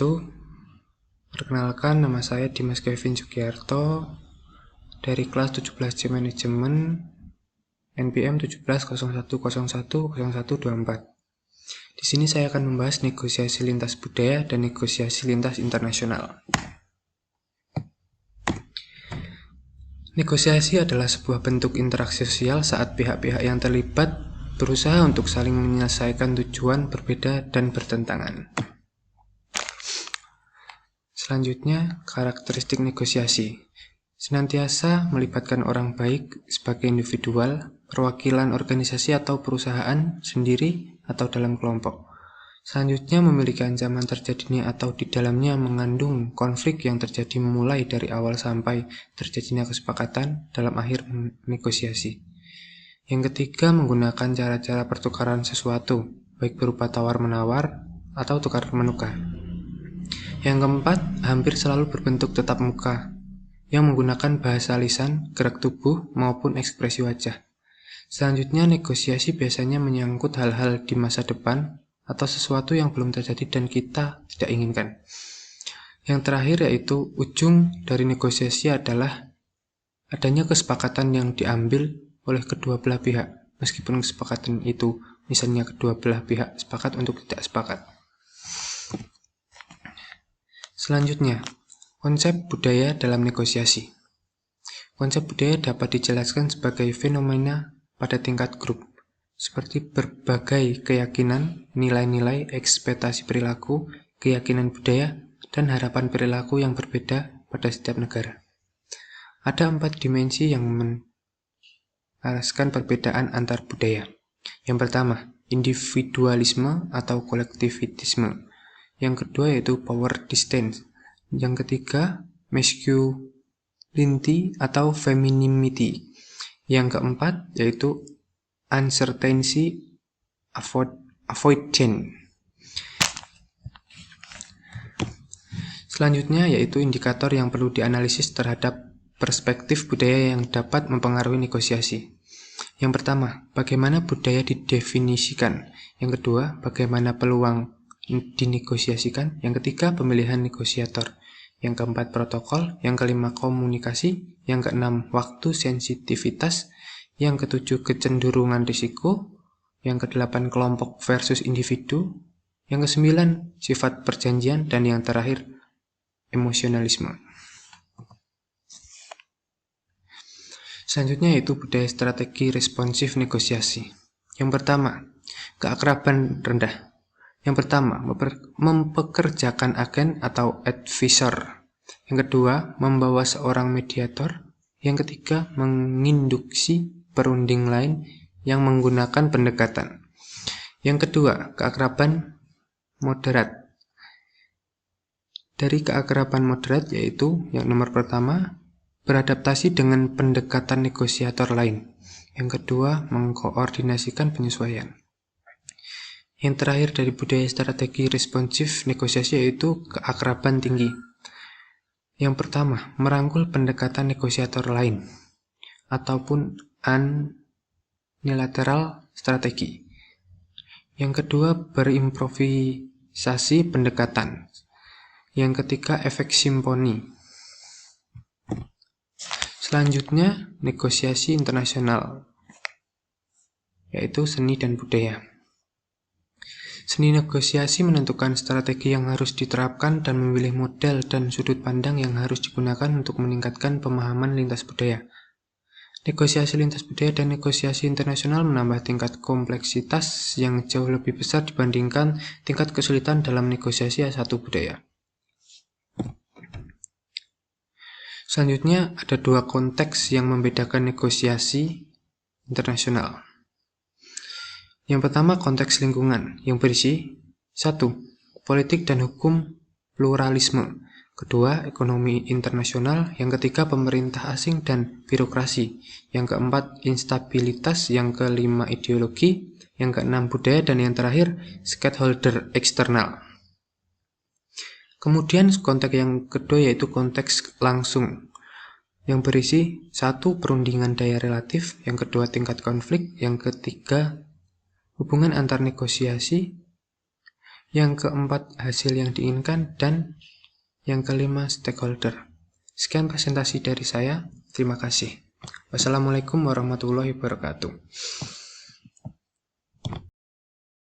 wabarakatuh. Perkenalkan, nama saya Dimas Kevin Sugiarto dari kelas 17C Manajemen NPM 1701010124. Di sini saya akan membahas negosiasi lintas budaya dan negosiasi lintas internasional. Negosiasi adalah sebuah bentuk interaksi sosial saat pihak-pihak yang terlibat berusaha untuk saling menyelesaikan tujuan berbeda dan bertentangan. Selanjutnya, karakteristik negosiasi. Senantiasa melibatkan orang baik sebagai individual, perwakilan organisasi atau perusahaan sendiri atau dalam kelompok. Selanjutnya, memiliki ancaman terjadinya atau di dalamnya mengandung konflik yang terjadi mulai dari awal sampai terjadinya kesepakatan dalam akhir negosiasi. Yang ketiga, menggunakan cara-cara pertukaran sesuatu, baik berupa tawar-menawar atau tukar-menukar. Yang keempat, hampir selalu berbentuk tatap muka, yang menggunakan bahasa lisan, gerak tubuh, maupun ekspresi wajah. Selanjutnya, negosiasi biasanya menyangkut hal-hal di masa depan atau sesuatu yang belum terjadi dan kita tidak inginkan. Yang terakhir yaitu ujung dari negosiasi adalah adanya kesepakatan yang diambil oleh kedua belah pihak, meskipun kesepakatan itu misalnya kedua belah pihak sepakat untuk tidak sepakat. Selanjutnya, konsep budaya dalam negosiasi. Konsep budaya dapat dijelaskan sebagai fenomena pada tingkat grup, seperti berbagai keyakinan, nilai-nilai, ekspektasi perilaku, keyakinan budaya, dan harapan perilaku yang berbeda pada setiap negara. Ada 4 dimensi yang menjelaskan perbedaan antar budaya. Yang pertama, individualisme atau kolektivitisme. Yang kedua yaitu power distance. Yang ketiga, masculinity atau femininity. Yang keempat yaitu uncertainty avoidance. Selanjutnya yaitu indikator yang perlu dianalisis terhadap perspektif budaya yang dapat mempengaruhi negosiasi. Yang pertama, bagaimana budaya didefinisikan. Yang kedua, bagaimana peluang dinegosiasikan. Yang ketiga, pemilihan negosiator. Yang keempat, protokol. Yang kelima, komunikasi. Yang keenam, waktu sensitivitas. Yang ketujuh, kecenderungan risiko. Yang kedelapan, kelompok versus individu. Yang kesembilan, sifat perjanjian. Dan yang terakhir, emosionalisme. Selanjutnya yaitu budaya strategi responsif negosiasi. Yang pertama, keakraban rendah. Yang pertama, mempekerjakan agen atau advisor. Yang kedua, membawa seorang mediator. Yang ketiga, menginduksi perunding lain yang menggunakan pendekatan. Yang kedua, keakraban moderat. Dari keakraban moderat yaitu yang nomor pertama, beradaptasi dengan pendekatan negosiator lain. Yang kedua, mengkoordinasikan penyesuaian. Yang terakhir dari budaya strategi responsif negosiasi yaitu keakraban tinggi. Yang pertama, merangkul pendekatan negosiator lain ataupun unilateral strategi. Yang kedua, berimprovisasi pendekatan. Yang ketiga, efek simponi. Selanjutnya, negosiasi internasional, yaitu seni dan budaya. Seni negosiasi menentukan strategi yang harus diterapkan dan memilih model dan sudut pandang yang harus digunakan untuk meningkatkan pemahaman lintas budaya. Negosiasi lintas budaya dan negosiasi internasional menambah tingkat kompleksitas yang jauh lebih besar dibandingkan tingkat kesulitan dalam negosiasi satu budaya. Selanjutnya, ada 2 konteks yang membedakan negosiasi internasional. Yang pertama, konteks lingkungan yang berisi 1. Politik dan hukum pluralisme. Kedua, ekonomi internasional. Yang ketiga, pemerintah asing dan birokrasi. Yang keempat, instabilitas. Yang kelima, ideologi. Yang keenam, budaya. Dan yang terakhir, stakeholder eksternal. Kemudian konteks yang kedua yaitu konteks langsung yang berisi 1. Perundingan daya relatif. Yang kedua, tingkat konflik. Yang ketiga, hubungan antar negosiasi. Yang keempat, hasil yang diinginkan. Dan yang kelima, stakeholder. Sekian presentasi dari saya. Terima kasih. Wassalamualaikum warahmatullahi wabarakatuh.